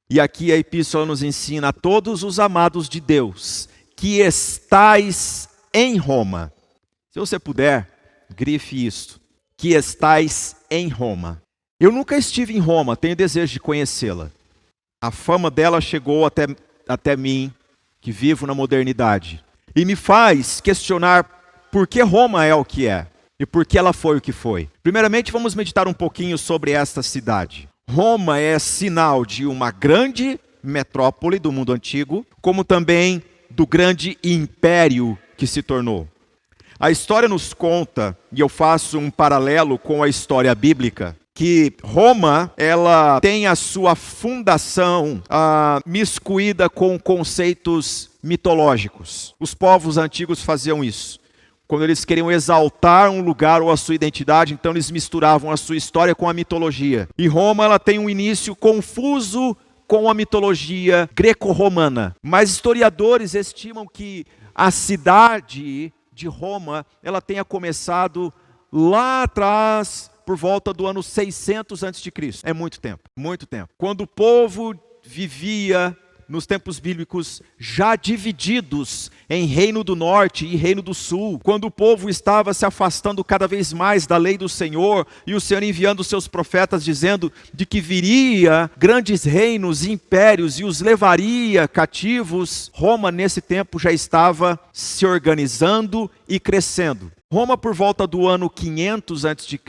E aqui a epístola nos ensina a todos os amados de Deus que estais em Roma. Se você puder, grife isto, que estais em Roma. Eu nunca estive em Roma, tenho desejo de conhecê-la. A fama dela chegou até mim, que vivo na modernidade. E me faz questionar por que Roma é o que é e por que ela foi o que foi. Primeiramente, vamos meditar um pouquinho sobre esta cidade. Roma é sinal de uma grande metrópole do mundo antigo, como também do grande império que se tornou. A história nos conta, e eu faço um paralelo com a história bíblica, que Roma, ela tem a sua fundação miscuída com conceitos mitológicos. Os povos antigos faziam isso. Quando eles queriam exaltar um lugar ou a sua identidade, então eles misturavam a sua história com a mitologia. E Roma, ela tem um início confuso com a mitologia greco-romana. Mas historiadores estimam que a cidade de Roma, ela tenha começado lá atrás, por volta do ano 600 a.C. É muito tempo, muito tempo. Quando o povo vivia, nos tempos bíblicos, já divididos em Reino do Norte e Reino do Sul, quando o povo estava se afastando cada vez mais da lei do Senhor, e o Senhor enviando os seus profetas dizendo de que viria grandes reinos e impérios e os levaria cativos, Roma nesse tempo já estava se organizando e crescendo. Roma, por volta do ano 500 a.C.,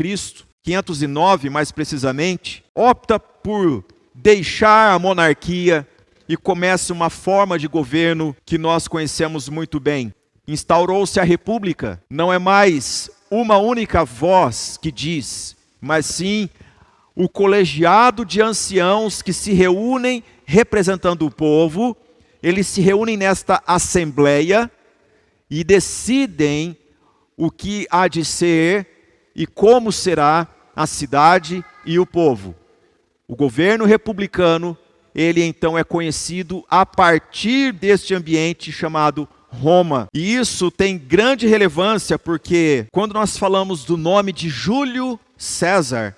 509 mais precisamente, opta por deixar a monarquia e começa uma forma de governo que nós conhecemos muito bem. Instaurou-se a república, não é mais uma única voz que diz, mas sim o colegiado de anciãos que se reúnem representando o povo, eles se reúnem nesta assembleia e decidem o que há de ser e como será a cidade e o povo. O governo republicano, ele então é conhecido a partir deste ambiente chamado Roma. E isso tem grande relevância porque quando nós falamos do nome de Júlio César,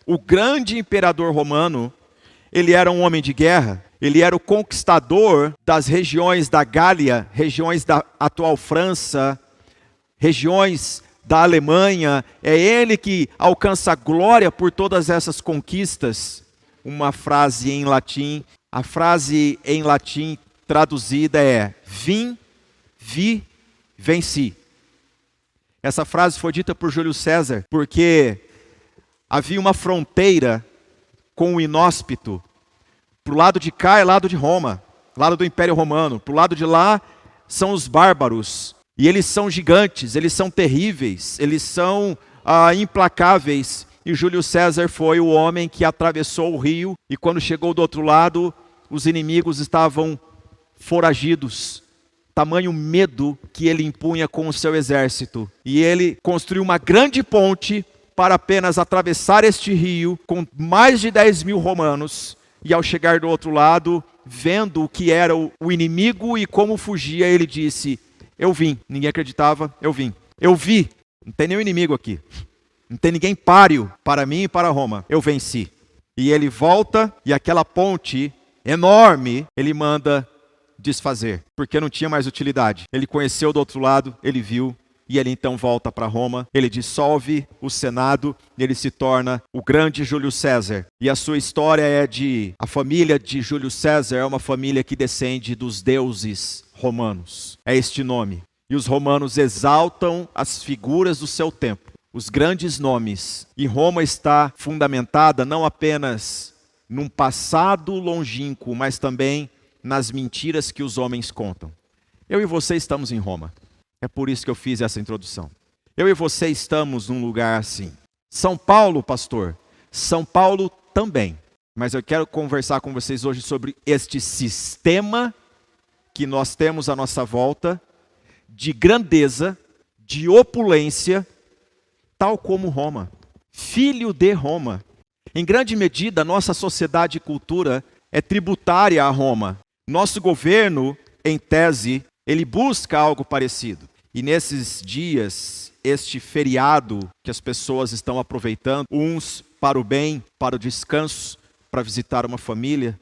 o grande imperador romano, ele era um homem de guerra, ele era o conquistador das regiões da Gália, regiões da atual França, regiões da Alemanha. É ele que alcança glória por todas essas conquistas. Uma frase em latim, a frase em latim traduzida é vim, vi, venci. Essa frase foi dita por Júlio César porque havia uma fronteira com o inóspito. Para o lado de cá é lado de Roma, lado do Império Romano. Para o lado de lá são os bárbaros. E eles são gigantes, eles são terríveis, eles são implacáveis. E Júlio César foi o homem que atravessou o rio, e quando chegou do outro lado, os inimigos estavam foragidos. Tamanho medo que ele impunha com o seu exército. E ele construiu uma grande ponte para apenas atravessar este rio, com mais de 10.000 romanos. E ao chegar do outro lado, vendo o que era o inimigo e como fugia, ele disse: eu vim. Ninguém acreditava, eu vim. Eu vi, não tem nenhum inimigo aqui. Não tem ninguém páreo para mim e para Roma. Eu venci. E ele volta e aquela ponte enorme, ele manda desfazer, porque não tinha mais utilidade. Ele conheceu do outro lado, ele viu, e ele então volta para Roma. Ele dissolve o Senado, e ele se torna o grande Júlio César. E a sua história é a família de Júlio César é uma família que descende dos deuses romanos. É este nome. E os romanos exaltam as figuras do seu tempo. Os grandes nomes. E Roma está fundamentada não apenas num passado longínquo, mas também nas mentiras que os homens contam. Eu e você estamos em Roma. É por isso que eu fiz essa introdução. Eu e você estamos num lugar assim. São Paulo, pastor. São Paulo também. Mas eu quero conversar com vocês hoje sobre este sistema que nós temos à nossa volta, de grandeza, de opulência, tal como Roma, filho de Roma. Em grande medida, nossa sociedade e cultura é tributária a Roma. Nosso governo, em tese, ele busca algo parecido. E nesses dias, este feriado que as pessoas estão aproveitando, uns para o bem, para o descanso, para visitar uma família,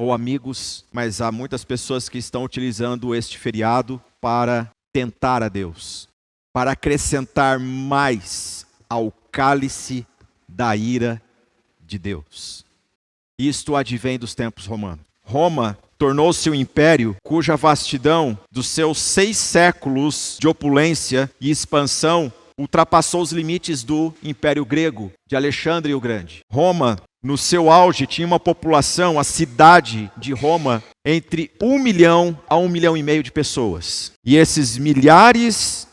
ou amigos, mas há muitas pessoas que estão utilizando este feriado para tentar a Deus, para acrescentar mais ao cálice da ira de Deus. Isto advém dos tempos romanos. Roma tornou-se um império cuja vastidão dos seus 6 séculos de opulência e expansão ultrapassou os limites do Império Grego, de Alexandre o Grande. Roma, no seu auge, tinha uma população, a cidade de Roma, entre 1 milhão a 1,5 milhão de pessoas. E esses milhões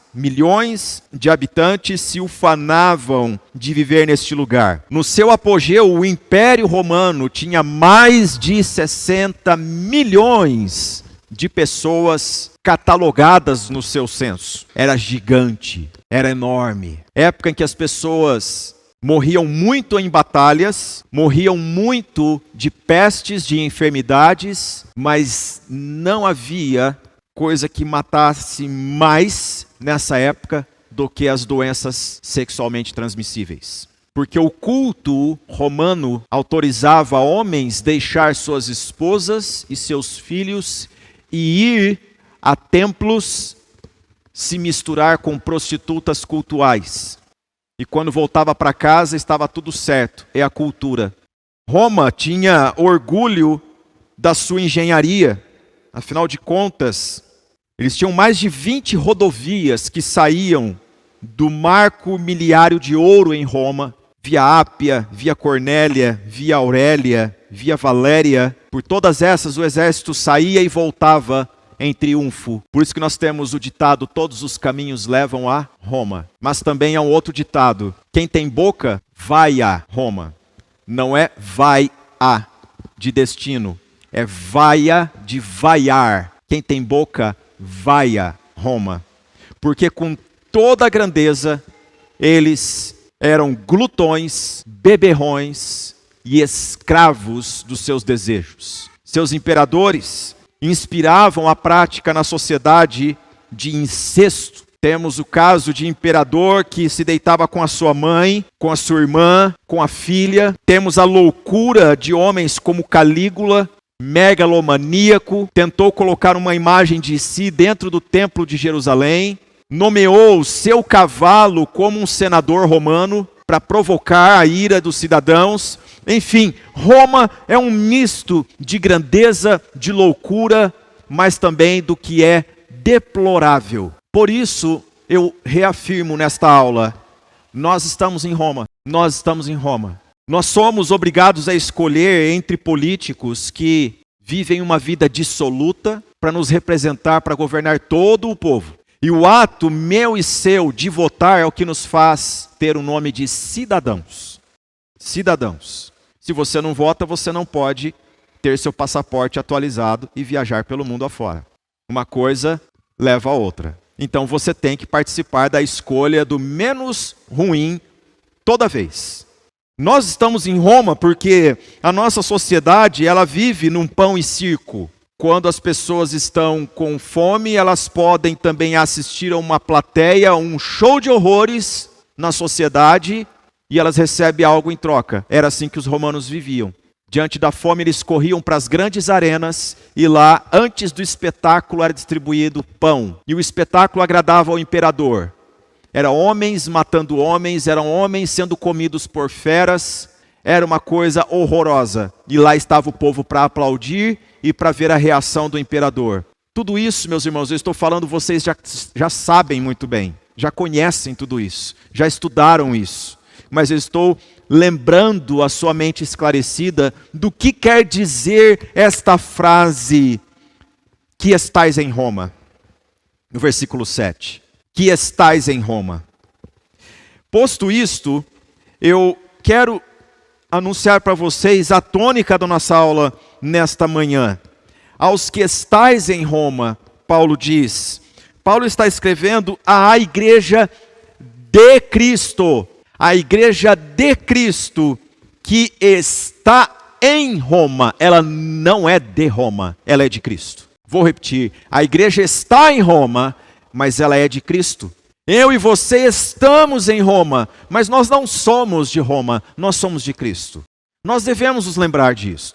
de habitantes se ufanavam de viver neste lugar. No seu apogeu, o Império Romano tinha mais de 60 milhões de pessoas catalogadas no seu censo. Era gigante, era enorme. Época em que as pessoas morriam muito em batalhas, morriam muito de pestes, de enfermidades, mas não havia coisa que matasse mais nessa época do que as doenças sexualmente transmissíveis. Porque o culto romano autorizava homens deixar suas esposas e seus filhos e ir a templos se misturar com prostitutas cultuais. E quando voltava para casa estava tudo certo, é a cultura. Roma tinha orgulho da sua engenharia, afinal de contas, eles tinham mais de 20 rodovias que saíam do marco miliário de ouro em Roma, via Ápia, via Cornélia, via Aurélia, via Valéria. Por todas essas o exército saía e voltava em triunfo. Por isso que nós temos o ditado, todos os caminhos levam a Roma. Mas também há um outro ditado, quem tem boca, vai a Roma. Não é vai a de destino, é vaia de vaiar. Quem tem boca, vai a Roma. Porque com toda a grandeza, eles eram glutões, beberrões e escravos dos seus desejos. Seus imperadores inspiravam a prática na sociedade de incesto. Temos o caso de imperador que se deitava com a sua mãe, com a sua irmã, com a filha. Temos a loucura de homens como Calígula, megalomaníaco, tentou colocar uma imagem de si dentro do templo de Jerusalém, nomeou seu cavalo como um senador romano para provocar a ira dos cidadãos. Enfim, Roma é um misto de grandeza, de loucura, mas também do que é deplorável. Por isso, eu reafirmo nesta aula, nós estamos em Roma, nós estamos em Roma. Nós somos obrigados a escolher entre políticos que vivem uma vida dissoluta para nos representar, para governar todo o povo. E o ato meu e seu de votar é o que nos faz ter o nome de cidadãos. Cidadãos. Se você não vota, você não pode ter seu passaporte atualizado e viajar pelo mundo afora. Uma coisa leva a outra. Então você tem que participar da escolha do menos ruim toda vez. Nós estamos em Roma porque a nossa sociedade, ela vive num pão e circo. Quando as pessoas estão com fome, elas podem também assistir a uma plateia, um show de horrores na sociedade, e elas recebem algo em troca. Era assim que os romanos viviam. Diante da fome, eles corriam para as grandes arenas, e lá, antes do espetáculo, era distribuído pão. E o espetáculo agradava ao imperador. Eram homens matando homens, eram homens sendo comidos por feras, era uma coisa horrorosa. E lá estava o povo para aplaudir e para ver a reação do imperador. Tudo isso, meus irmãos, eu estou falando, vocês já sabem muito bem, já conhecem tudo isso, já estudaram isso. Mas eu estou lembrando a sua mente esclarecida do que quer dizer esta frase, que estais em Roma, no versículo 7. Que estais em Roma. Posto isto, eu quero anunciar para vocês a tônica da nossa aula nesta manhã. Aos que estais em Roma, Paulo diz. Paulo está escrevendo à igreja de Cristo. A igreja de Cristo que está em Roma. Ela não é de Roma, ela é de Cristo. Vou repetir. A igreja está em Roma, mas ela é de Cristo. Eu e você estamos em Roma, mas nós não somos de Roma, nós somos de Cristo. Nós devemos nos lembrar disso.